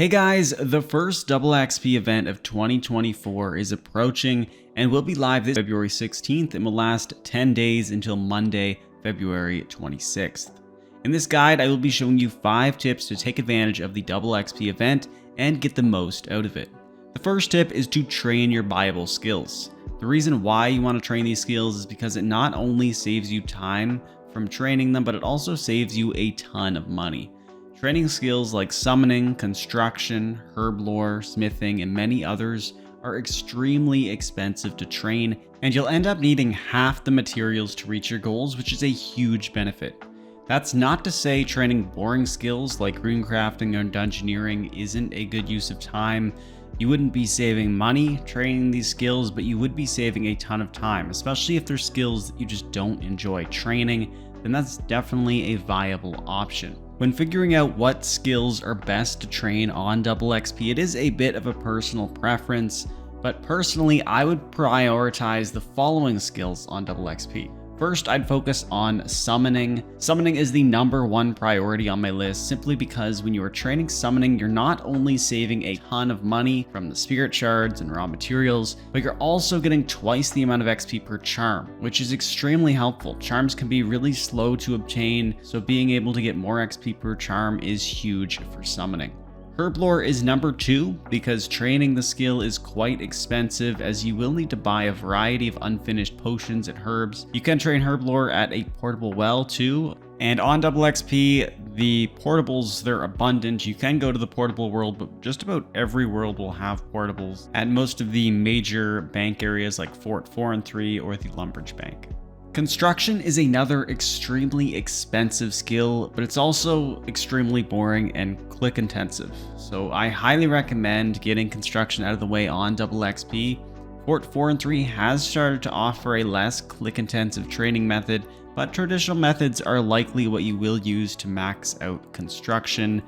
Hey guys, the first double XP event of 2024 is approaching and will be live this February 16th and will last 10 days until Monday, February 26th. In this guide, I will be showing you 5 tips to take advantage of the double XP event and get the most out of it. The first tip is to train your buyable skills. The reason why you want to train these skills is because it not only saves you time from training them, but it also saves you a ton of money. Training skills like summoning, construction, herb lore, smithing, and many others are extremely expensive to train, and you'll end up needing half the materials to reach your goals, which is a huge benefit. That's not to say training boring skills like runecrafting or dungeoneering isn't a good use of time. You wouldn't be saving money training these skills, but you would be saving a ton of time, especially if they're skills that you just don't enjoy training, then that's definitely a viable option. When figuring out what skills are best to train on double XP, it is a bit of a personal preference, but personally I would prioritize the following skills on double XP. First, I'd focus on summoning. Summoning is the #1 priority on my list simply because when you are training summoning, you're not only saving a ton of money from the spirit shards and raw materials, but you're also getting twice the amount of XP per charm, which is extremely helpful. Charms can be really slow to obtain, so being able to get more XP per charm is huge for summoning. Herb lore is #2 because training the skill is quite expensive, as you will need to buy a variety of unfinished potions and herbs. You can train herb lore at a portable well too, and on double XP, the portables, they're abundant. You can go to the portable world, but just about every world will have portables at most of the major bank areas like Fort 4 and 3 or the Lumbridge Bank. Construction is another extremely expensive skill, but it's also extremely boring and click intensive. So I highly recommend getting construction out of the way on double XP. Fort 4 and 3 has started to offer a less click intensive training method, but traditional methods are likely what you will use to max out construction,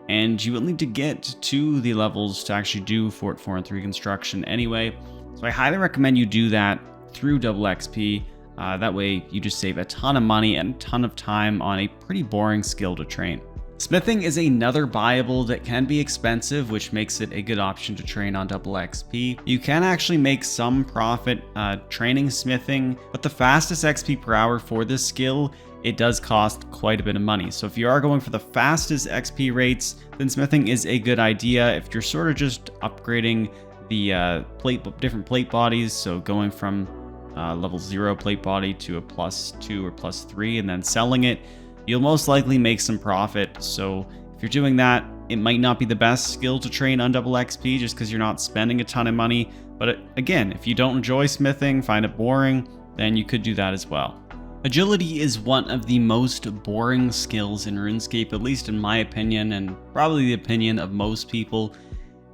and you will need to get to the levels to actually do Fort 4 and 3 construction anyway. So I highly recommend you do that through double XP. That way you just save a ton of money and a ton of time on a pretty boring skill to train. Smithing is another buyable that can be expensive, which makes it a good option to train on double XP. You can actually make some profit training smithing, but the fastest XP per hour for this skill, it does cost quite a bit of money. So if you are going for the fastest XP rates, then smithing is a good idea. If you're sort of just upgrading the different plate bodies, so going from level 0 plate body to a +2 or +3 and then selling it, you'll most likely make some profit. So if you're doing that, it might not be the best skill to train on double XP just because you're not spending a ton of money. But again, if you don't enjoy smithing, find it boring, then you could do that as well. Agility is one of the most boring skills in RuneScape, at least in my opinion, and probably the opinion of most people.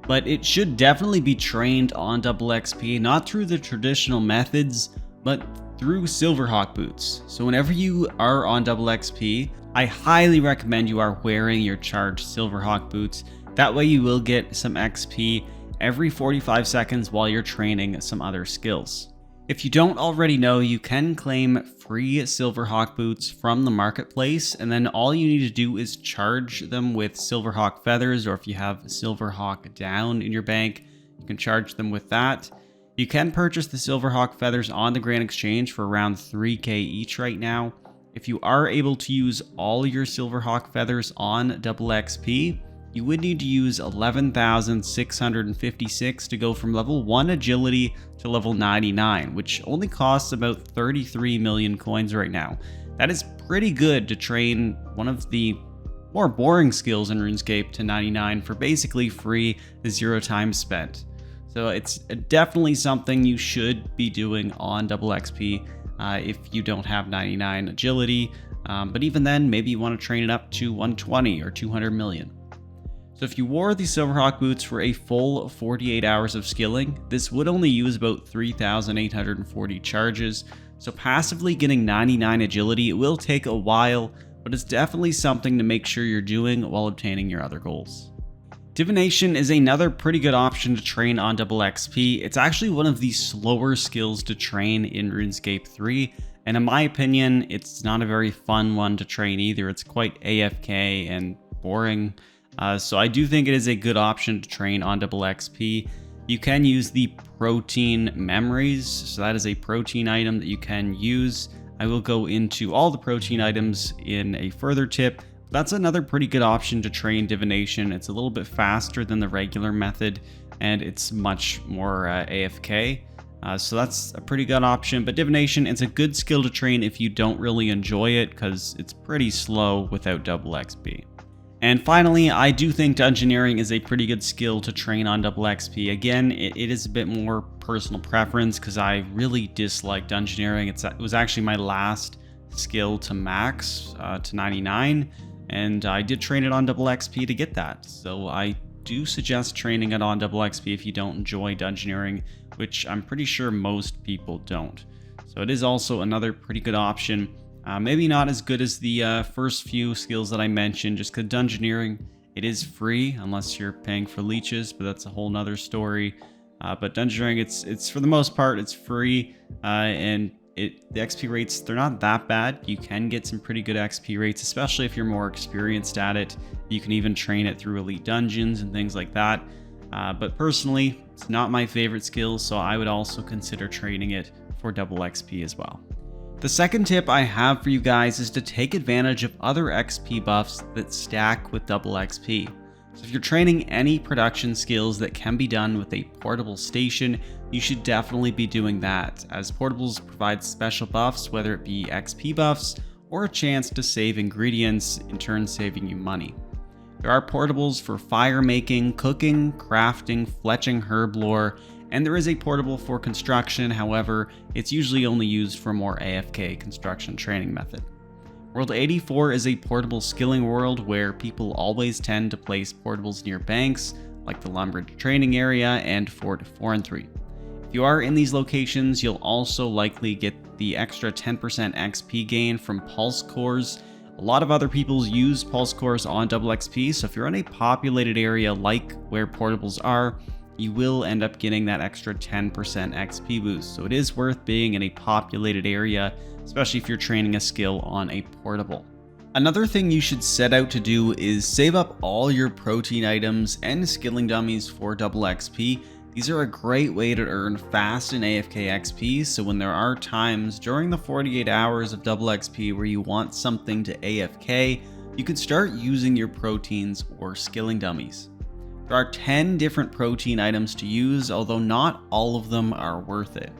But it should definitely be trained on double XP, not through the traditional methods, but through silverhawk boots. So whenever you are on double XP, I highly recommend you are wearing your charged silverhawk boots. That way you will get some XP every 45 seconds while you're training some other skills. If you don't already know, you can claim free silverhawk boots from the marketplace, and then all you need to do is charge them with silverhawk feathers, or if you have silverhawk down in your bank, you can charge them with that. You can purchase the silverhawk feathers on the Grand Exchange for around 3k each right now. If you are able to use all your silverhawk feathers on double XP, you would need to use 11,656 to go from level 1 agility to level 99, which only costs about 33 million coins right now. That is pretty good to train one of the more boring skills in RuneScape to 99 for basically free, 0 time spent. So it's definitely something you should be doing on double XP if you don't have 99 agility, but even then, maybe you want to train it up to 120 or 200 million. So if you wore the silverhawk boots for a full 48 hours of skilling, this would only use about 3,840 charges. So passively getting 99 agility, it will take a while, but it's definitely something to make sure you're doing while obtaining your other goals. Divination is another pretty good option to train on double XP. It's actually one of the slower skills to train in RuneScape 3, and in my opinion, it's not a very fun one to train either. It's quite AFK and boring. So I do think it is a good option to train on double XP. You can use the protean memories, so that is a protean item that you can use. I will go into all the protean items in a further tip. That's another pretty good option to train divination. It's a little bit faster than the regular method, and it's much more AFK. So that's a pretty good option, but divination, it's a good skill to train if you don't really enjoy it, because it's pretty slow without double XP. And finally, I do think dungeoneering is a pretty good skill to train on double XP. Again, it is a bit more personal preference because I really dislike dungeoneering. It was actually my last skill to max to 99, and I did train it on double XP to get that. So I do suggest training it on double XP if you don't enjoy dungeoneering, which I'm pretty sure most people don't. So it is also another pretty good option. Maybe not as good as the first few skills that I mentioned, just because dungeoneering, it is free unless you're paying for leeches, but that's a whole nother story. But dungeoneering, it's for the most part, it's free, and the XP rates, they're not that bad. You can get some pretty good XP rates, especially if you're more experienced at it. You can even train it through elite dungeons and things like that. But personally, it's not my favorite skill, so I would also consider training it for double XP as well. The second tip I have for you guys is to take advantage of other XP buffs that stack with double XP. So if you're training any production skills that can be done with a portable station, you should definitely be doing that, as portables provide special buffs, whether it be XP buffs or a chance to save ingredients, in turn saving you money. There are portables for fire making, cooking, crafting, fletching herb lore, and there is a portable for construction. However, it's usually only used for more AFK construction training method. World 84 is a portable skilling world where people always tend to place portables near banks, like the Lumbridge training area and Fort 4 and 3. If you are in these locations, you'll also likely get the extra 10% XP gain from pulse cores. A lot of other people use pulse cores on double XP, so if you're in a populated area like where portables are, you will end up getting that extra 10% XP boost. So it is worth being in a populated area, especially if you're training a skill on a portable. Another thing you should set out to do is save up all your protean items and skilling dummies for double XP. These are a great way to earn fast and AFK XP, so when there are times during the 48 hours of double XP where you want something to AFK, you can start using your proteans or skilling dummies. There are 10 different protean items to use, although not all of them are worth it.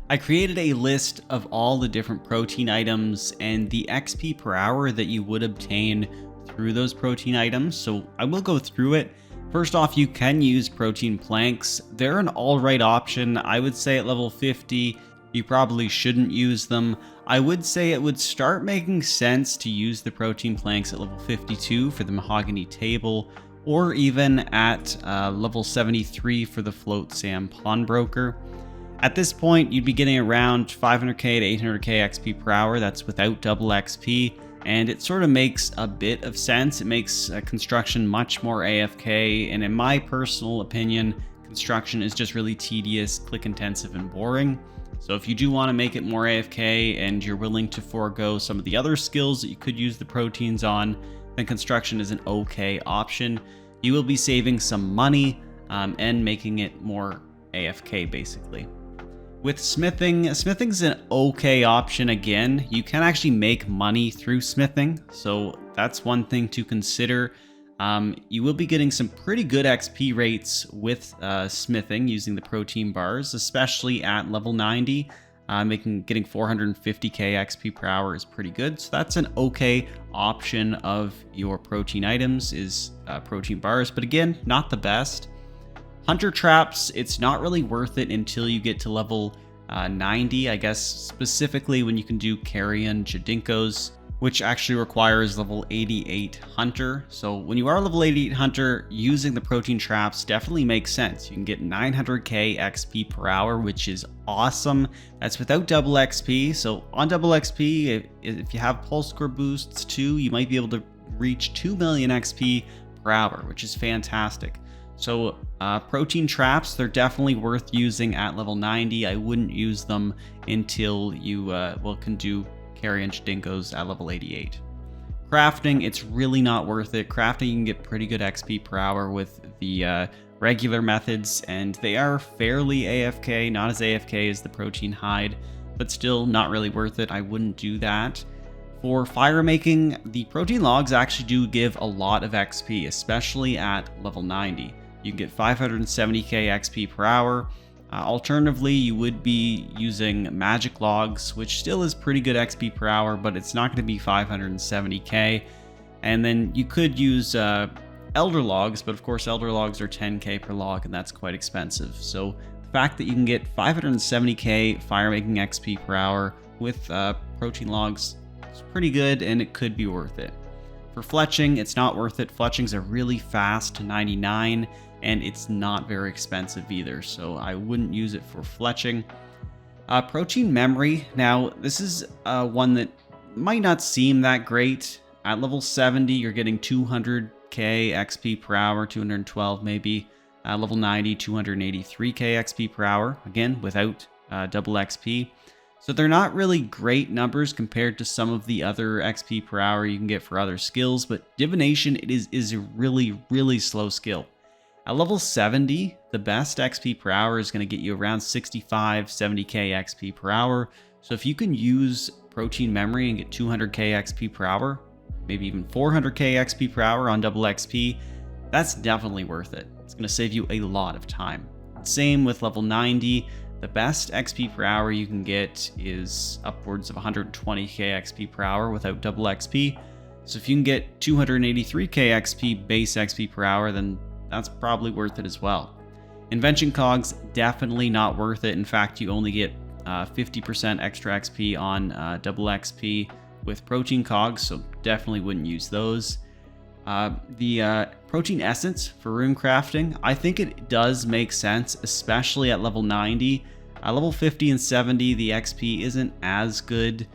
I created a list of all the different protean items and the XP per hour that you would obtain through those protean items, so I will go through it. First off, you can use protean planks. They're an alright option. I would say at level 50, you probably shouldn't use them. I would say it would start making sense to use the protean planks at level 52 for the mahogany table, or even at level 73 for the float Sam pawnbroker. At this point, you'd be getting around 500k to 800k XP per hour. That's without double XP, and it sort of makes a bit of sense. It makes construction much more AFK, and in my personal opinion, construction is just really tedious, click intensive, and boring. So if you do want to make it more AFK and you're willing to forego some of the other skills that you could use the proteans on, then construction is an okay option. You will be saving some money and making it more AFK basically. With smithing, smithing's an okay option again. You can actually make money through smithing, so that's one thing to consider. You will be getting some pretty good XP rates with smithing using the protean bars, especially at level 90. Getting 450k XP per hour is pretty good, so that's an okay option of your protean items is protean bars, but again, not the best. Hunter traps, it's not really worth it until you get to level 90, I guess, specifically when you can do carrion Jadinkos, which actually requires level 88 hunter. So when you are level 88 hunter, using the protean traps definitely makes sense. You can get 900k XP per hour, which is awesome. That's without double XP. So on double XP, if you have pulse core boosts too, you might be able to reach 2 million XP per hour, which is fantastic. So protean traps, they're definitely worth using at level 90. I wouldn't use them until you can do carrion Jadinkos at level 88. crafting, it's really not worth it. Crafting, you can get pretty good XP per hour with the regular methods, and they are fairly AFK, not as AFK as the protein hide, but still not really worth it. I wouldn't do that. For fire making, the protein logs actually do give a lot of XP, especially at level 90. You can get 570k XP per hour. Alternatively, you would be using magic logs, which still is pretty good XP per hour, but it's not going to be 570k. And then you could use elder logs, but of course elder logs are 10k per log, and that's quite expensive. So the fact that you can get 570k fire making XP per hour with protein logs is pretty good, and it could be worth it. For fletching, it's not worth it. Fletching's a really fast 99, and it's not very expensive either, so I wouldn't use it for fletching. Protein memory, now this is one that might not seem that great. At level 70, you're getting 200k XP per hour, 212 maybe. At level 90, 283k XP per hour, again without double XP. So they're not really great numbers compared to some of the other XP per hour you can get for other skills, but divination is a really slow skill. At level 70, the best XP per hour is going to get you around 65, 70k XP per hour. So if you can use protein memory and get 200k XP per hour, maybe even 400k XP per hour on double XP, that's definitely worth it. It's going to save you a lot of time. Same with level 90. The best XP per hour you can get is upwards of 120k XP per hour without double XP. So if you can get 283k XP base XP per hour, then that's probably worth it as well. Invention cogs, definitely not worth it. In fact, you only get 50% extra XP on double XP with protein cogs, so definitely wouldn't use those. The protein essence for rune crafting, I think it does make sense, especially at level 90. At level 50 and 70, the XP isn't as good,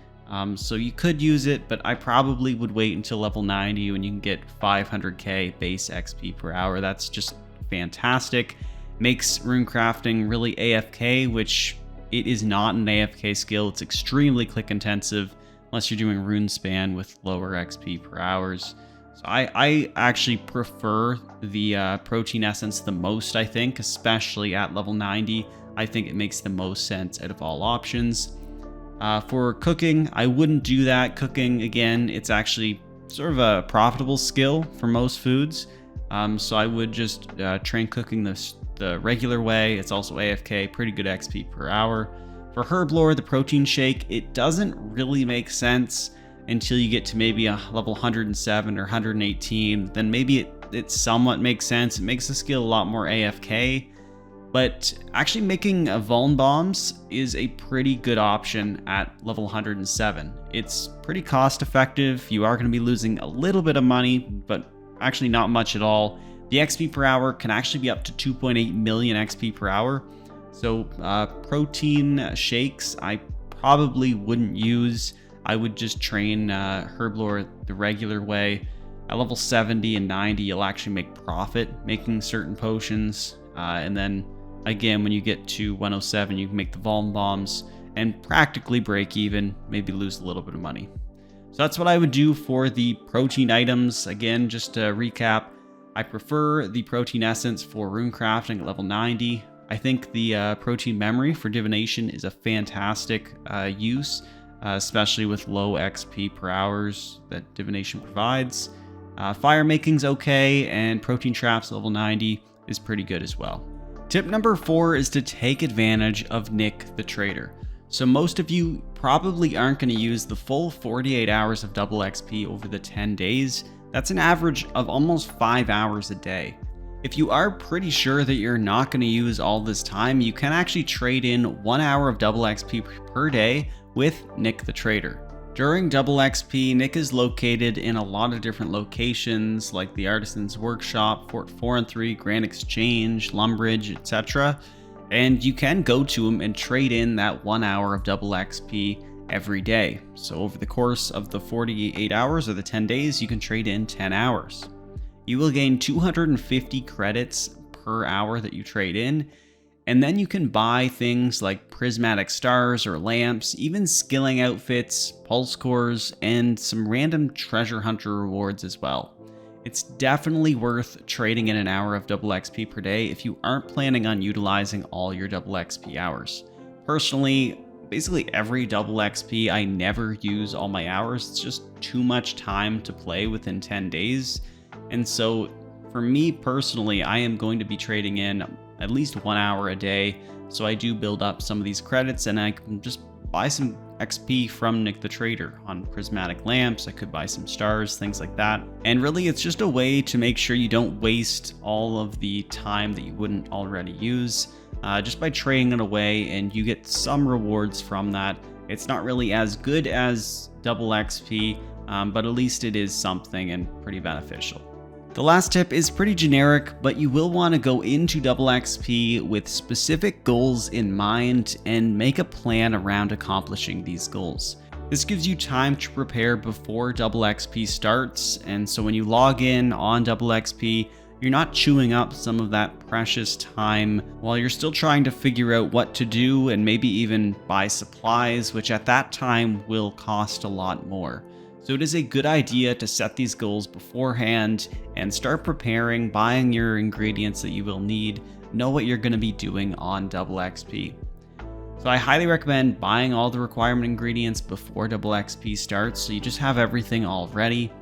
so you could use it, but I probably would wait until level 90 when you can get 500k base XP per hour. That's just fantastic. Makes rune crafting really AFK, which it is not an AFK skill. It's extremely click intensive unless you're doing rune span with lower XP per hours. So I actually prefer the protein essence the most, I think, especially at level 90. I think it makes the most sense out of all options. For cooking, I wouldn't do that. Cooking, again, it's actually sort of a profitable skill for most foods. So I would just train cooking the regular way. It's also AFK, pretty good XP per hour. For herb lore, the protein shake, it doesn't really make sense until you get to maybe a level 107 or 118. Then maybe it somewhat makes sense. It makes the skill a lot more AFK. But actually making vuln bombs is a pretty good option at level 107. It's pretty cost effective. You are going to be losing a little bit of money, but actually not much at all. The XP per hour can actually be up to 2.8 million XP per hour. So protein shakes, I probably wouldn't use. I would just train herblore the regular way. At level 70 and 90, you'll actually make profit making certain potions. And then again, when you get to 107, you can make the vuln bombs and practically break even, maybe lose a little bit of money. So that's what I would do for the protein items. Again, just to recap, I prefer the protein essence for rune crafting at level 90. I think the protein memory for divination is a fantastic use, especially with low XP per hours that divination provides. Fire making's okay, and protein traps level 90 is pretty good as well. Tip number 4 is to take advantage of Nic the Trader. So most of you probably aren't going to use the full 48 hours of double XP over the 10 days. That's an average of almost 5 hours a day. If you are pretty sure that you're not going to use all this time, you can actually trade in 1 hour of double XP per day with Nic the Trader. During double XP, Nic is located in a lot of different locations like the Artisan's Workshop, Fort 4 and 3, Grand Exchange, Lumbridge, etc. And you can go to him and trade in that 1 hour of double XP every day. So over the course of the 48 hours or the 10 days, you can trade in 10 hours. You will gain 250 credits per hour that you trade in, And then you can buy things like prismatic stars or lamps, even skilling outfits, pulse cores, and some random treasure hunter rewards as well. It's definitely worth trading in an hour of double XP per day if you aren't planning on utilizing all your double XP hours. Personally, basically every double XP, I never use all my hours. It's just too much time to play within 10 days. And so for me personally, I am going to be trading in at least 1 hour a day. So I do build up some of these credits and I can just buy some XP from Nic the Trader on prismatic lamps. I could buy some stars, things like that. And really it's just a way to make sure you don't waste all of the time that you wouldn't already use. Just by trading it away, and you get some rewards from that. It's not really as good as double XP, but at least it is something and pretty beneficial. The last tip is pretty generic, but you will want to go into double XP with specific goals in mind and make a plan around accomplishing these goals. This gives you time to prepare before double XP starts, and so when you log in on double XP, you're not chewing up some of that precious time while you're still trying to figure out what to do and maybe even buy supplies, which at that time will cost a lot more. So it is a good idea to set these goals beforehand and start preparing, buying your ingredients that you will need, know what you're going to be doing on double XP. So I highly recommend buying all the requirement ingredients before double XP starts, so you just have everything all ready.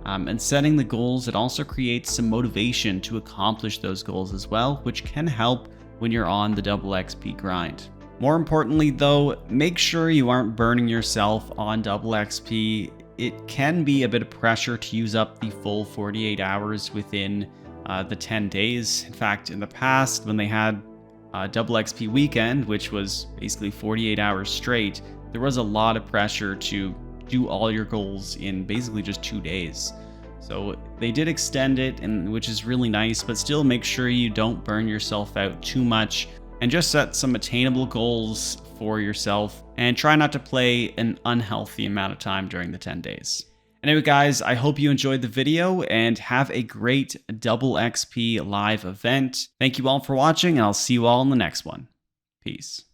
And setting the goals, it also creates some motivation to accomplish those goals as well, which can help when you're on the double XP grind. More importantly though, make sure you aren't burning yourself on double XP. It can be a bit of pressure to use up the full 48 hours within the 10 days. In fact, in the past, when they had double XP weekend, which was basically 48 hours straight, there was a lot of pressure to do all your goals in basically just 2 days. So they did extend it, and which is really nice, but still make sure you don't burn yourself out too much and just set some attainable goals for yourself and try not to play an unhealthy amount of time during the 10 days. Anyway guys, I hope you enjoyed the video and have a great double XP live event. Thank you all for watching, and I'll see you all in the next one. Peace.